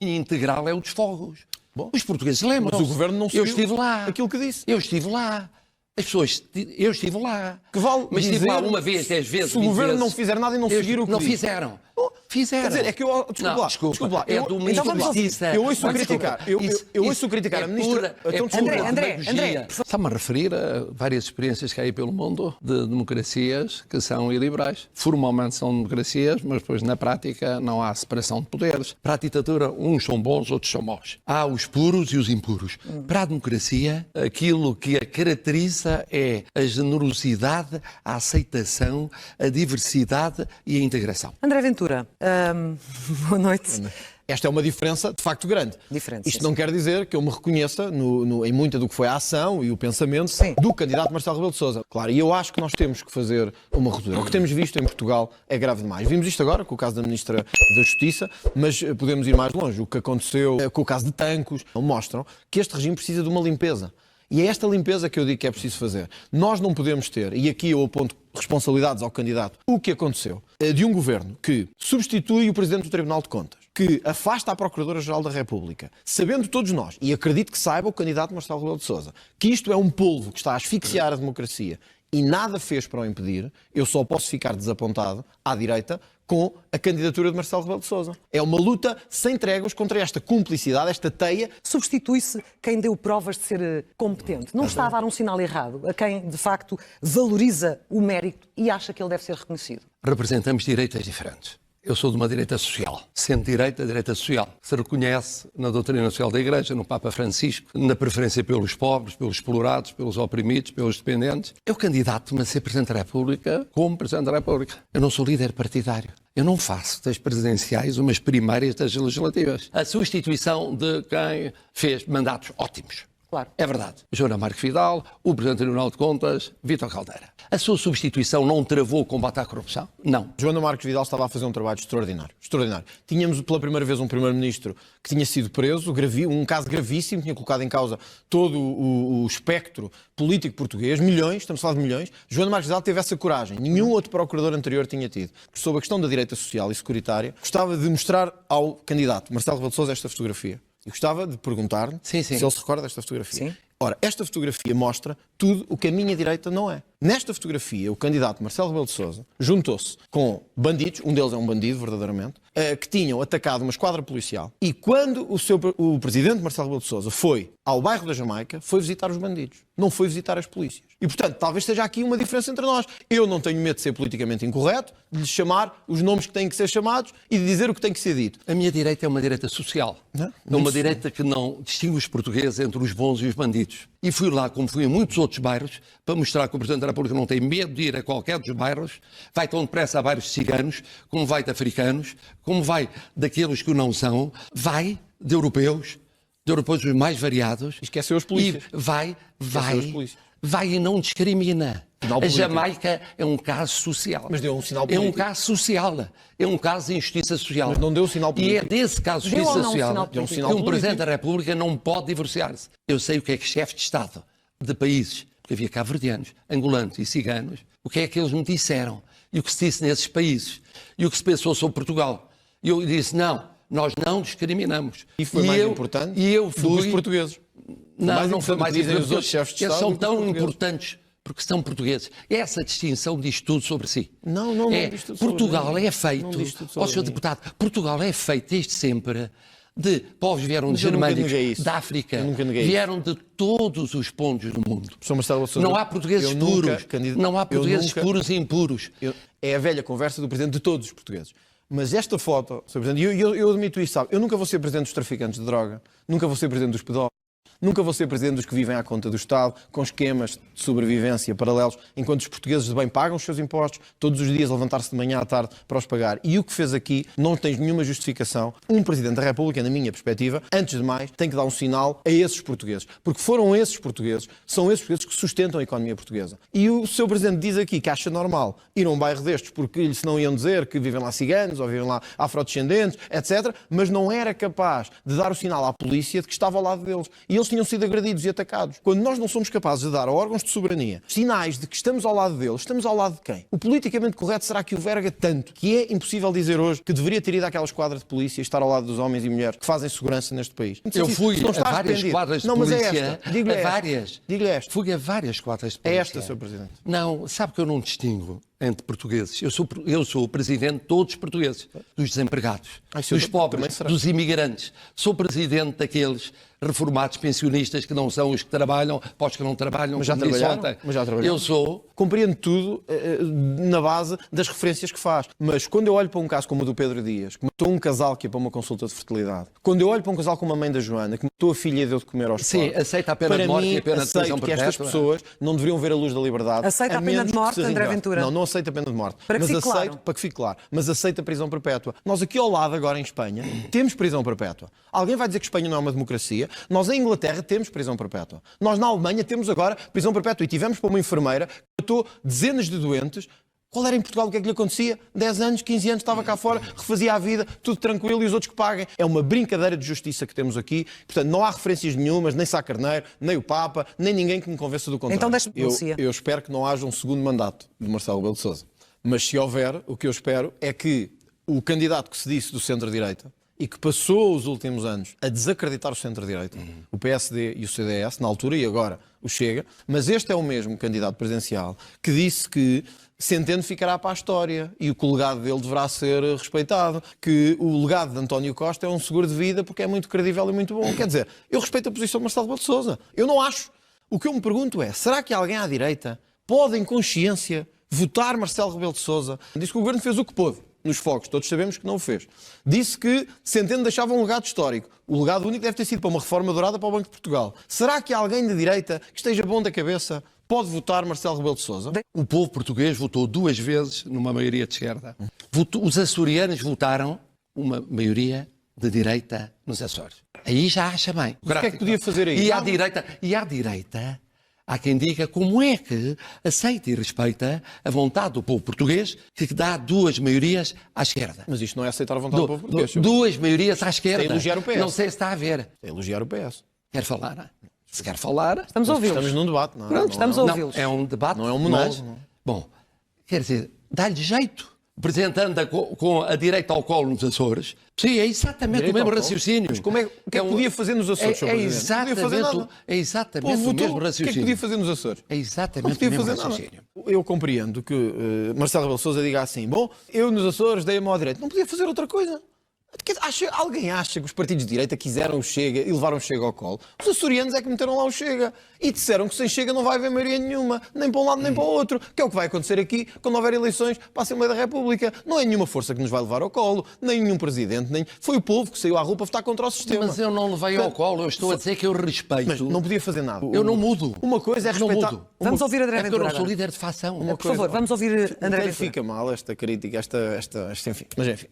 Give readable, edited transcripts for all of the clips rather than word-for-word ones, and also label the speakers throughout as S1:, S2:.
S1: integral é o dos fogos.
S2: Bom,
S1: os portugueses lembram.
S2: Mas o governo não seguiu
S1: Eu estive lá.
S2: aquilo que disse.
S1: Eu estive lá. As pessoas... Eu estive lá.
S2: Que vale
S1: mas
S2: dizer,
S1: estive lá uma vez, 10 vezes,
S2: se o governo
S1: vezes.
S2: não fizer nada e não seguir o que
S1: Não
S2: disse.
S1: fizeram. Fizeram.
S2: Quer dizer, é que eu... Desculpa lá.
S1: É de uma injustiça.
S2: Eu ouço criticar. Eu ouço criticar a ministra...
S3: André.
S1: Está-me a referir a várias experiências que há aí pelo mundo de democracias que são iliberais. Formalmente são democracias, mas depois na prática não há separação de poderes. Para a ditadura, uns são bons, outros são maus. Há os puros e os impuros. Para a democracia, aquilo que a caracteriza é a generosidade, a aceitação, a diversidade e a integração.
S3: André Ventura, boa noite.
S2: Esta é uma diferença, de facto, grande. Isto não quer dizer que eu me reconheça em muita do que foi a ação e o pensamento do candidato Marcelo Rebelo de Sousa. Claro, e eu acho que nós temos que fazer uma ruptura. O que temos visto em Portugal é grave demais. Vimos isto agora com o caso da Ministra da Justiça, mas podemos ir mais longe. O que aconteceu com o caso de Tancos mostram que este regime precisa de uma limpeza. E é esta limpeza que eu digo que é preciso fazer. Nós não podemos ter, e aqui eu aponto responsabilidades ao candidato, o que aconteceu de um governo que substitui o Presidente do Tribunal de Contas, que afasta a Procuradora-Geral da República, sabendo todos nós, e acredito que saiba o candidato Marcelo Rebelo de Sousa, que isto é um polvo que está a asfixiar a democracia e nada fez para o impedir, eu só posso ficar desapontado à direita com a candidatura de Marcelo Rebelo de Sousa. É uma luta sem tréguas contra esta cumplicidade, esta teia.
S3: Substitui-se quem deu provas de ser competente. Não está a dar um sinal errado a quem, de facto, valoriza o mérito e acha que ele deve ser reconhecido?
S1: Representamos direitas diferentes. Eu sou de uma direita social. Sendo direita social. Se reconhece na doutrina social da Igreja, no Papa Francisco, na preferência pelos pobres, pelos explorados, pelos oprimidos, pelos dependentes. Eu candidato-me a ser Presidente da República como Presidente da República. Eu não sou líder partidário. Eu não faço das presidenciais umas primárias das legislativas. A substituição de quem fez mandatos ótimos.
S3: Claro.
S1: É verdade. Joana Marques Vidal, o Presidente do Tribunal de Contas, Vítor Caldeira. A sua substituição não travou o combate à corrupção? Não.
S2: Joana Marques Vidal estava a fazer um trabalho extraordinário. Extraordinário. Tínhamos pela primeira vez um Primeiro-Ministro que tinha sido preso, um caso gravíssimo, tinha colocado em causa todo o espectro político português, milhões, estamos a falar de milhões. Joana Marques Vidal teve essa coragem. Nenhum outro procurador anterior tinha tido. Sobre a questão da direita social e securitária, gostava de mostrar ao candidato Marcelo Rebelo de Sousa esta fotografia. E gostava de perguntar-lhe se ele se recorda desta fotografia.
S3: Sim.
S2: Ora, esta fotografia mostra tudo o que a minha direita não é. Nesta fotografia, o candidato Marcelo Rebelo de Sousa juntou-se com bandidos, um deles é um bandido, verdadeiramente, que tinham atacado uma esquadra policial. E quando o presidente Marcelo Rebelo de Sousa foi ao bairro da Jamaica, foi visitar os bandidos, não foi visitar as polícias. E, portanto, talvez esteja aqui uma diferença entre nós. Eu não tenho medo de ser politicamente incorreto, de lhe chamar os nomes que têm que ser chamados e de dizer o que tem que ser dito.
S1: A minha direita é uma direita social. É uma direita que não distingue os portugueses entre os bons e os bandidos. E fui lá, como fui em muitos outros bairros, para mostrar que o Presidente da República não tem medo de ir a qualquer dos bairros, vai tão depressa a bairros de ciganos, como vai de africanos, como vai daqueles que não são, vai de europeus os mais variados.
S2: Esqueceu os polícias.
S1: E vai e não discrimina. A Jamaica é um caso social.
S2: Mas deu um sinal político.
S1: É um caso social. É um caso de injustiça social.
S2: Mas não deu um sinal político.
S1: E é desse caso de justiça social que um Presidente da República não pode divorciar-se. Eu sei o que é que chefe de Estado de países, porque havia cabo-verdianos, angolanos e ciganos, o que é que eles me disseram. E o que se disse nesses países. E o que se pensou sobre Portugal. E eu disse, não, nós não discriminamos.
S2: E foi mais importante do que os portugueses.
S1: Não foi mais importante.
S2: Os outros chefes de Estado.
S1: Eles são tão importantes porque são portugueses. Essa distinção diz tudo sobre si.
S2: Não diz tudo
S1: Portugal
S2: sobre
S1: é feito, ó Sr. Deputado, Portugal é feito desde sempre de povos vieram de germânicos, da África, vieram de todos os pontos do mundo. Não há portugueses puros, não há portugueses puros e impuros.
S2: É a velha conversa do Presidente de todos os portugueses. Mas esta foto, Sr. Presidente, eu admito isto, sabe? Eu nunca vou ser Presidente dos traficantes de droga, nunca vou ser Presidente dos pedófilos. Nunca vou ser presidente dos que vivem à conta do Estado, com esquemas de sobrevivência paralelos, enquanto os portugueses de bem pagam os seus impostos, todos os dias levantar-se de manhã à tarde para os pagar. E o que fez aqui não tem nenhuma justificação. Um Presidente da República, na minha perspectiva, antes de mais, tem que dar um sinal a esses portugueses. Porque foram esses portugueses, são esses portugueses que sustentam a economia portuguesa. E o Sr. Presidente diz aqui que acha normal ir a um bairro destes porque se não iam dizer que vivem lá ciganos ou vivem lá afrodescendentes, etc. Mas não era capaz de dar o sinal à polícia de que estava ao lado deles. E eles tinham sido agredidos e atacados. Quando nós não somos capazes de dar a órgãos de soberania sinais de que estamos ao lado deles, estamos ao lado de quem? O politicamente correto será que o verga tanto que é impossível dizer hoje que deveria ter ido àquela esquadra de polícia e estar ao lado dos homens e mulheres que fazem segurança neste país.
S1: Eu fui
S2: não
S1: a várias esquadras de
S2: não, mas
S1: polícia.
S2: é esta. Digo-lhe
S1: a várias.
S2: Digo-lhe esta.
S1: Fui a várias esquadras de
S2: É
S1: polícia.
S2: esta, Sr. Presidente.
S1: Não, sabe que eu não distingo entre portugueses. Eu sou o presidente de todos os portugueses, dos desempregados, dos pobres, dos imigrantes. Sou presidente daqueles reformados pensionistas que não são os que trabalham, para os que não trabalham,
S2: mas já
S1: como disse
S2: trabalharam.
S1: ontem.
S2: Mas já trabalharam.
S1: Eu sou...
S2: Compreendo tudo na base das referências que faz. Mas quando eu olho para um caso como o do Pedro Dias, que matou um casal que ia para uma consulta de fertilidade, quando eu olho para um casal como a mãe da Joana, que matou a filha e deu de comer aos
S1: Sim,
S2: pobres,
S1: aceita a pena de morte e a pena de prisão
S2: aceito que
S1: perpétua.
S2: estas pessoas não deveriam ver a luz da liberdade.
S3: Aceita a pena
S2: menos
S3: de
S2: que
S3: morte,
S2: se
S3: André
S2: vingar.
S3: Ventura?
S2: Não aceito a pena de morte.
S3: Para que
S2: mas
S3: fique
S2: aceito,
S3: claro.
S2: para que fique claro. Mas aceito a prisão perpétua. Nós aqui ao lado, agora em Espanha, temos prisão perpétua. Alguém vai dizer que Espanha não é uma democracia? Nós em Inglaterra temos prisão perpétua. Nós na Alemanha temos agora prisão perpétua. E tivemos para uma enfermeira que matou dezenas de doentes. Qual era em Portugal? O que é que lhe acontecia? 10 anos, 15 anos, estava cá fora, refazia a vida, tudo tranquilo e os outros que paguem. É uma brincadeira de justiça que temos aqui. Portanto, não há referências nenhumas, nem Sá Carneiro, nem o Papa, nem ninguém que me convença do contrário.
S3: Então deixa-me
S2: eu espero que não haja um segundo mandato de Marcelo Rebelo de Sousa. Mas se houver, o que eu espero é que o candidato que se disse do centro-direita e que passou os últimos anos a desacreditar o centro-direita, o PSD e o CDS, na altura e agora o Chega, mas este é o mesmo candidato presidencial que disse que Centeno ficará para a história e que o legado dele deverá ser respeitado, que o legado de António Costa é um seguro de vida porque é muito credível e muito bom. Quer dizer, eu respeito a posição de Marcelo Rebelo de Sousa. Eu não acho. O que eu me pergunto é, será que alguém à direita pode, em consciência, votar Marcelo Rebelo de Sousa? Disse que o governo fez o que pôde nos focos, todos sabemos que não o fez. Disse que Centeno deixava um legado histórico. O legado único deve ter sido para uma reforma dourada para o Banco de Portugal. Será que alguém de direita que esteja bom da cabeça pode votar Marcelo Rebelo de Sousa?
S1: O povo português votou 2 vezes numa maioria de esquerda. Os açorianos votaram uma maioria de direita nos Açores. Aí já acha bem.
S2: O que é que podia fazer aí?
S1: E à direita, há quem diga como é que aceita e respeita a vontade do povo português que dá 2 maiorias à esquerda.
S2: Mas isto não é aceitar a vontade do povo português.
S1: 2 maiorias à esquerda.
S2: É elogiar o PS.
S1: Não sei se está a ver.
S2: É elogiar o PS.
S1: Quer falar? Se quer falar...
S3: Estamos a ouvi-los.
S2: Estamos num debate. Não,
S3: Pronto, estamos a ouvi-los.
S1: Não, é um debate.
S2: Não é um monólogo.
S1: Mas, bom, quer dizer, dá-lhe jeito. O Presidente anda com a direita ao colo nos Açores. Sim, é exatamente
S2: Direito
S1: o mesmo
S2: ao colo?
S1: raciocínio.
S2: Mas como é, o que é que podia fazer nos Açores, Sr. Presidente? Não podia fazer nada.
S1: É exatamente
S2: Povo
S1: o
S2: votou.
S1: mesmo raciocínio.
S2: O que é que podia fazer nos Açores?
S1: É
S2: Não
S1: exatamente
S2: podia
S1: o mesmo
S2: fazer nada.
S1: raciocínio.
S2: Eu compreendo que Marcelo Rebelo de Sousa diga assim, bom, eu nos Açores dei a mão à direita. Não podia fazer outra coisa. Alguém acha que os partidos de direita quiseram o Chega e levaram o Chega ao colo? Os açorianos é que meteram lá o Chega e disseram que sem Chega não vai haver maioria nenhuma, nem para um lado nem para o outro, que é o que vai acontecer aqui quando houver eleições para a Assembleia da República. Não é nenhuma força que nos vai levar ao colo, nem nenhum presidente, nem... Foi o povo que saiu à rua para votar contra o sistema.
S1: Mas eu não levei ao colo, eu estou a dizer que eu respeito.
S2: Mas não podia fazer nada.
S1: Eu não mudo.
S2: Uma coisa é
S1: Não
S2: respeitar...
S1: mudo.
S3: Vamos ouvir André
S1: É porque eu
S3: Ventura
S1: não sou
S3: agora.
S1: líder de facção.
S3: Por favor, vamos ouvir André Ventura.
S2: Fica mal esta crítica, enfim. Mas enfim,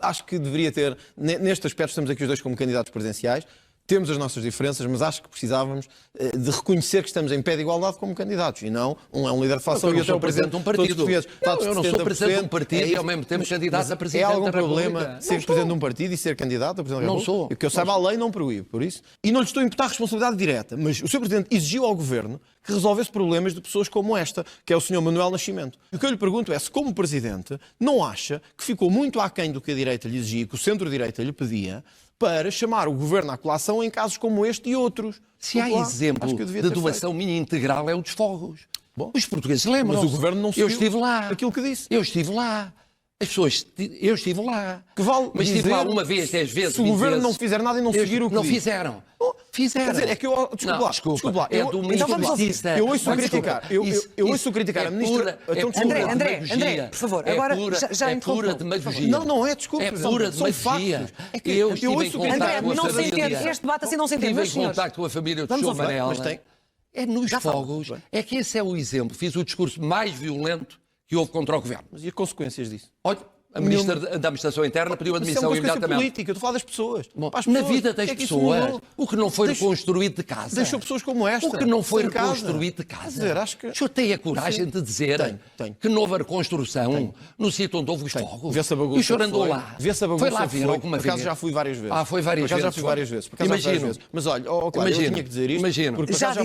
S2: acho que deveria ter, neste aspecto estamos aqui os dois como candidatos presidenciais, temos as nossas diferenças, mas acho que precisávamos de reconhecer que estamos em pé de igualdade como candidatos, e não um é um líder de facção e outro é o presidente
S1: de um partido. Eu não sou presidente de um partido e ao mesmo tempo candidato a presidente da República.
S2: É algum problema ser presidente de um partido e ser candidato a presidente da República?
S1: Não sou.
S2: O que eu saiba, a lei não proíbe, por isso. E não lhe estou a imputar responsabilidade direta, mas o Sr. Presidente exigiu ao Governo que resolvesse problemas de pessoas como esta, que é o Sr. Manuel Nascimento. E o que eu lhe pergunto é se, como Presidente, não acha que ficou muito aquém do que a direita lhe exigia, que o centro-direita lhe pedia, para chamar o Governo à colação em casos como este e outros.
S1: Se há exemplo de doação minha integral é o dos fogos. Bom, os portugueses lembram-se.
S2: Mas o Governo não seguiu
S1: Eu estive lá.
S2: aquilo que disse.
S1: Eu estive lá. As pessoas... Eu estive lá.
S2: Que vale
S1: mas estive lá uma vez, 10 vezes,
S2: se o
S1: 20
S2: Governo
S1: vezes.
S2: não fizer nada e não seguir o que
S1: Não
S2: disse.
S1: fizeram. Fizeram.
S2: Quer dizer, é que eu... Desculpa lá.
S1: É do
S3: Então vamos ouvir.
S2: Eu ouço criticar. Eu ouço criticar a ministra...
S3: André, por favor, agora já
S1: é pura demagogia.
S2: Não é, desculpa.
S1: É pura demagogia. Eu estive em contato
S3: André,
S1: com a
S3: não se
S1: família.
S3: entende. Este debate assim não se entende.
S1: Estive em contato com a família do João Varela. É nos fogos. É que esse é o exemplo. Fiz o discurso mais violento que houve contra o Governo.
S2: Mas e as consequências disso?
S1: Olha, A ministra da Administração Interna pediu admissão
S2: Isso é uma consequência
S1: imediatamente.
S2: política, eu estou a falar das pessoas.
S1: Bom,
S2: Para as
S1: na
S2: pessoas,
S1: vida
S2: o que
S1: das
S2: é que isso
S1: pessoas,
S2: mudou?
S1: o que não foi reconstruído de casa.
S2: Deixou pessoas como esta.
S1: O que não foi
S2: sem casa.
S1: reconstruído de
S2: Quer
S1: casa.
S2: dizer, acho que...
S1: O senhor tem a coragem de dizer
S2: Tenho.
S1: que não houve reconstrução no sítio onde houve os fogos.
S2: Vê-se a
S1: E
S2: bagunça
S1: o senhor andou
S2: foi.
S1: lá.
S2: Vê-se a bagunça
S1: Foi lá ver
S2: foi.
S1: alguma
S2: Por acaso
S1: vez?
S2: já fui várias vezes.
S1: Foi várias
S2: Por acaso
S1: vezes.
S2: já fui várias vezes. Por acaso já fui várias
S1: Imagino.
S2: vezes. Mas olha, claro, eu
S1: Imagino.
S2: tinha que dizer isto.
S1: Imagino.
S2: Porque por
S3: Já
S2: acaso